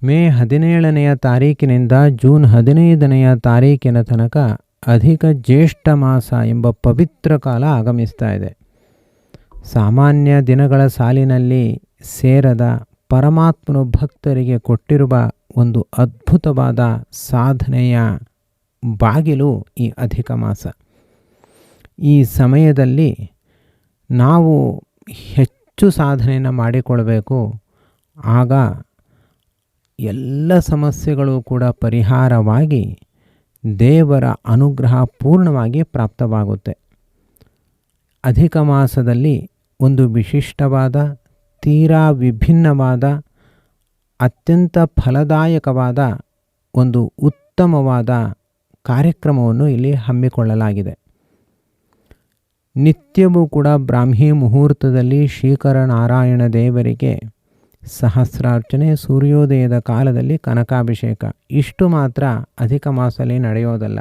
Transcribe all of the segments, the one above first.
ಮೇ 17ನೆಯ ತಾರೀಕಿನಿಂದ ಜೂನ್ 15ನೆಯ ತಾರೀಕಿನ ತನಕ ಅಧಿಕ ಜ್ಯೇಷ್ಠ ಮಾಸ ಎಂಬ ಪವಿತ್ರ ಕಾಲ ಆಗಮಿಸ್ತಾ ಇದೆ. ಸಾಮಾನ್ಯ ದಿನಗಳ ಸಾಲಿನಲ್ಲಿ ಸೇರದ ಪರಮಾತ್ಮನು ಭಕ್ತರಿಗೆ ಕೊಟ್ಟಿರುವ ಒಂದು ಅದ್ಭುತವಾದ ಸಾಧನೆಯ ಬಾಗಿಲು ಈ ಅಧಿಕ ಮಾಸ. ಈ ಸಮಯದಲ್ಲಿ ನಾವು ಹೆಚ್ಚು ಸಾಧನೆಯನ್ನು ಮಾಡಿಕೊಳ್ಬೇಕು. ಆಗ ಎಲ್ಲ ಸಮಸ್ಯೆಗಳು ಕೂಡ ಪರಿಹಾರವಾಗಿ ದೇವರ ಅನುಗ್ರಹ ಪೂರ್ಣವಾಗಿ ಪ್ರಾಪ್ತವಾಗುತ್ತೆ. ಅಧಿಕ ಮಾಸದಲ್ಲಿ ಒಂದು ವಿಶಿಷ್ಟವಾದ, ತೀರಾ ವಿಭಿನ್ನವಾದ, ಅತ್ಯಂತ ಫಲದಾಯಕವಾದ ಒಂದು ಉತ್ತಮವಾದ ಕಾರ್ಯಕ್ರಮವನ್ನು ಇಲ್ಲಿ ಹಮ್ಮಿಕೊಳ್ಳಲಾಗಿದೆ. ನಿತ್ಯವೂ ಕೂಡ ಬ್ರಾಹ್ಮಿ ಮುಹೂರ್ತದಲ್ಲಿ ಶ್ರೀಕರನಾರಾಯಣ ದೇವರಿಗೆ ಸಹಸ್ರಾರ್ಚನೆ, ಸೂರ್ಯೋದಯದ ಕಾಲದಲ್ಲಿ ಕನಕಾಭಿಷೇಕ. ಇಷ್ಟು ಮಾತ್ರ ಅಧಿಕ ಮಾಸದಲ್ಲಿ ನಡೆಯೋದಲ್ಲ.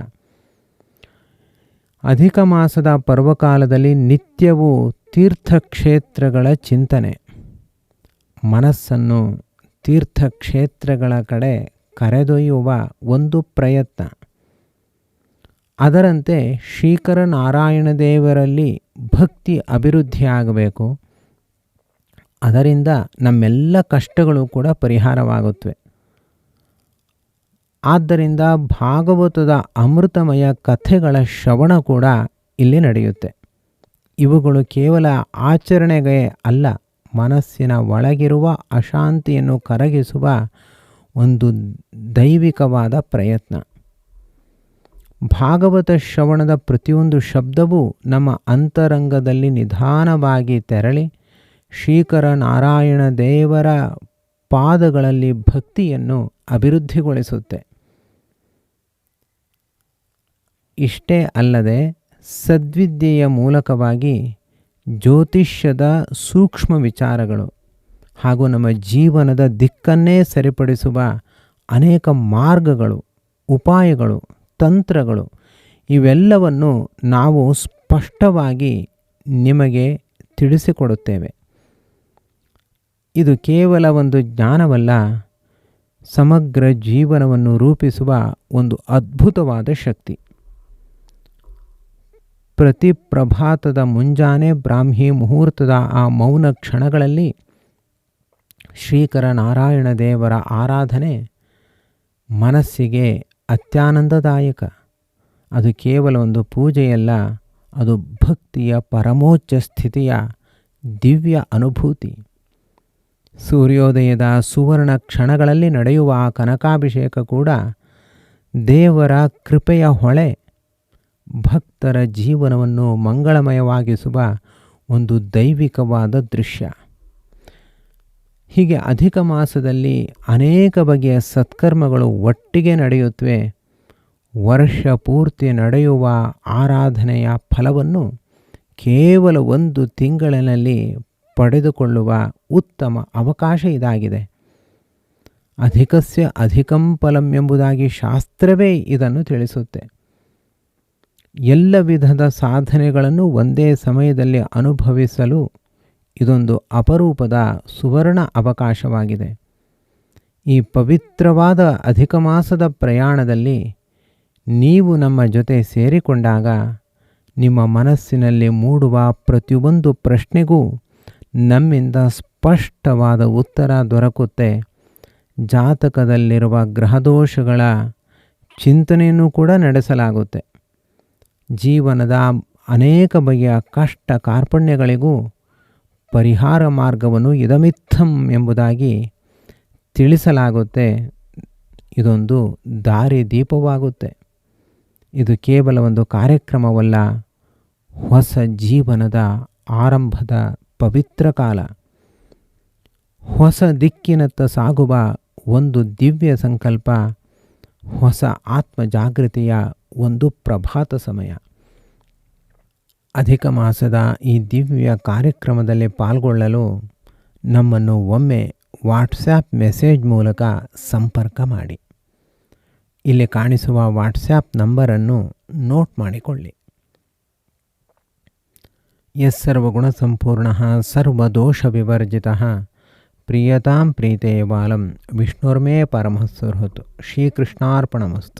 ಅಧಿಕ ಮಾಸದ ಪರ್ವಕಾಲದಲ್ಲಿ ನಿತ್ಯವೂ ತೀರ್ಥಕ್ಷೇತ್ರಗಳ ಚಿಂತನೆ, ಮನಸ್ಸನ್ನು ತೀರ್ಥಕ್ಷೇತ್ರಗಳ ಕಡೆ ಕರೆದೊಯ್ಯುವ ಒಂದು ಪ್ರಯತ್ನ. ಅದರಂತೆ ಶ್ರೀಕರನಾರಾಯಣ ದೇವರಲ್ಲಿ ಭಕ್ತಿ ಅಭಿವೃದ್ಧಿಯಾಗಬೇಕು. ಅದರಿಂದ ನಮ್ಮೆಲ್ಲ ಕಷ್ಟಗಳು ಕೂಡ ಪರಿಹಾರವಾಗುತ್ತವೆ. ಆದ್ದರಿಂದ ಭಾಗವತದ ಅಮೃತಮಯ ಕಥೆಗಳ ಶ್ರವಣ ಕೂಡ ಇಲ್ಲಿ ನಡೆಯುತ್ತೆ. ಇವುಗಳು ಕೇವಲ ಆಚರಣೆಗೆ ಅಲ್ಲ, ಮನಸ್ಸಿನ ಒಳಗಿರುವ ಅಶಾಂತಿಯನ್ನು ಕರಗಿಸುವ ಒಂದು ದೈವಿಕವಾದ ಪ್ರಯತ್ನ. ಭಾಗವತ ಶ್ರವಣದ ಪ್ರತಿಯೊಂದು ಶಬ್ದವೂ ನಮ್ಮ ಅಂತರಂಗದಲ್ಲಿ ನಿಧಾನವಾಗಿ ತೆರಳಿ ಶ್ರೀಕರನಾರಾಯಣ ದೇವರ ಪಾದಗಳಲ್ಲಿ ಭಕ್ತಿಯನ್ನು ಅಭಿವೃದ್ಧಿಗೊಳಿಸುತ್ತೆ. ಇಷ್ಟೇ ಅಲ್ಲದೆ ಸದ್ವಿದ್ಯೆಯ ಮೂಲಕವಾಗಿ ಜ್ಯೋತಿಷ್ಯದ ಸೂಕ್ಷ್ಮ ವಿಚಾರಗಳು ಹಾಗೂ ನಮ್ಮ ಜೀವನದ ದಿಕ್ಕನ್ನೇ ಸರಿಪಡಿಸುವ ಅನೇಕ ಮಾರ್ಗಗಳು, ಉಪಾಯಗಳು, ತಂತ್ರಗಳು, ಇವೆಲ್ಲವನ್ನು ನಾವು ಸ್ಪಷ್ಟವಾಗಿ ನಿಮಗೆ ತಿಳಿಸಿಕೊಡುತ್ತೇವೆ. ಇದು ಕೇವಲ ಒಂದು ಜ್ಞಾನವಲ್ಲ, ಸಮಗ್ರ ಜೀವನವನ್ನು ರೂಪಿಸುವ ಒಂದು ಅದ್ಭುತವಾದ ಶಕ್ತಿ. ಪ್ರತಿ ಪ್ರಭಾತದ ಮುಂಜಾನೆ ಬ್ರಾಹ್ಮಿ ಮುಹೂರ್ತದ ಆ ಮೌನ ಕ್ಷಣಗಳಲ್ಲಿ ಶ್ರೀಕರನಾರಾಯಣ ದೇವರ ಆರಾಧನೆ ಮನಸ್ಸಿಗೆ ಅತ್ಯಾನಂದದಾಯಕ. ಅದು ಕೇವಲ ಒಂದು ಪೂಜೆಯಲ್ಲ, ಅದು ಭಕ್ತಿಯ ಪರಮೋಚ್ಚ ಸ್ಥಿತಿಯ ದಿವ್ಯ ಅನುಭೂತಿ. ಸೂರ್ಯೋದಯದ ಸುವರ್ಣ ಕ್ಷಣಗಳಲ್ಲಿ ನಡೆಯುವ ಆ ಕನಕಾಭಿಷೇಕ ಕೂಡ ದೇವರ ಕೃಪೆಯ ಹೊಳೆ. ಭಕ್ತರ ಜೀವನವನ್ನು ಮಂಗಳಮಯವಾಗಿಸುವ ಒಂದು ದೈವಿಕವಾದ ದೃಶ್ಯ. ಹೀಗೆ ಅಧಿಕ ಮಾಸದಲ್ಲಿ ಅನೇಕ ಬಗೆಯ ಸತ್ಕರ್ಮಗಳು ಒಟ್ಟಿಗೆ ನಡೆಯುತ್ತವೆ. ವರ್ಷ ಪೂರ್ತಿ ನಡೆಯುವ ಆರಾಧನೆಯ ಫಲವನ್ನು ಕೇವಲ ಒಂದು ತಿಂಗಳಿನಲ್ಲಿ ಪಡೆದುಕೊಳ್ಳುವ ಉತ್ತಮ ಅವಕಾಶ ಇದಾಗಿದೆ. ಅಧಿಕಸ್ಯ ಅಧಿಕಂ ಫಲಂ ಎಂಬುದಾಗಿ ಶಾಸ್ತ್ರವೇ ಇದನ್ನು ತಿಳಿಸುತ್ತೆ. ಎಲ್ಲ ವಿಧದ ಸಾಧನೆಗಳನ್ನು ಒಂದೇ ಸಮಯದಲ್ಲಿ ಅನುಭವಿಸಲು ಇದೊಂದು ಅಪರೂಪದ ಸುವರ್ಣ ಅವಕಾಶವಾಗಿದೆ. ಈ ಪವಿತ್ರವಾದ ಅಧಿಕ ಮಾಸದ ಪ್ರಯಾಣದಲ್ಲಿ ನೀವು ನಮ್ಮ ಜೊತೆ ಸೇರಿಕೊಂಡಾಗ ನಿಮ್ಮ ಮನಸ್ಸಿನಲ್ಲಿ ಮೂಡುವ ಪ್ರತಿಯೊಂದು ಪ್ರಶ್ನೆಗೂ ನಮ್ಮಿಂದ ಸ್ಪಷ್ಟವಾದ ಉತ್ತರ ದೊರಕುತ್ತೆ. ಜಾತಕದಲ್ಲಿರುವ ಗ್ರಹದೋಷಗಳ ಚಿಂತನೆಯನ್ನು ಕೂಡ ನಡೆಸಲಾಗುತ್ತೆ. ಜೀವನದ ಅನೇಕ ಬಗೆಯ ಕಷ್ಟ ಕಾರ್ಪಣ್ಯಗಳಿಗೂ ಪರಿಹಾರ ಮಾರ್ಗವನ್ನು ಇದಮಿತ್ತಂ ಎಂಬುದಾಗಿ ತಿಳಿಸಲಾಗುತ್ತೆ. ಇದೊಂದು ದಾರಿ ದೀಪವಾಗುತ್ತೆ. ಇದು ಕೇವಲ ಒಂದು ಕಾರ್ಯಕ್ರಮವಲ್ಲ, ಹೊಸ ಜೀವನದ ಆರಂಭದ ಪವಿತ್ರ ಕಾಲ. ಹೊಸ ದಿಕ್ಕಿನತ್ತ ಸಾಗುವ ಒಂದು ದಿವ್ಯ ಸಂಕಲ್ಪ, ಹೊಸ ಆತ್ಮ ಜಾಗೃತಿಯ ಒಂದು ಪ್ರಭಾತ ಸಮಯ. ಅಧಿಕ ಮಾಸದ ಈ ದಿವ್ಯ ಕಾರ್ಯಕ್ರಮದಲ್ಲಿ ಪಾಲ್ಗೊಳ್ಳಲು ನಮ್ಮನ್ನು ಒಮ್ಮೆ ವಾಟ್ಸ್ಯಾಪ್ ಮೆಸೇಜ್ ಮೂಲಕ ಸಂಪರ್ಕ ಮಾಡಿ. ಇಲ್ಲಿ ಕಾಣಿಸುವ ವಾಟ್ಸ್ಯಾಪ್ ನಂಬರನ್ನು ನೋಟ್ ಮಾಡಿಕೊಳ್ಳಿ. ಯಸ್ಸರ್ವಗುಣ ಸಂಪೂರ್ಣಃ ಸರ್ವದೋಷ ವಿವರ್ಜಿತಃ ಪ್ರೀಯತಾಂ ಪ್ರೀತೆ ಬಾಲಂ ವಿಷ್ಣುರ್ಮೇ ಪರಮಃ ಸುಹೃತ್. ಶ್ರೀಕೃಷ್ಣಾರ್ಪಣಮಸ್ತು.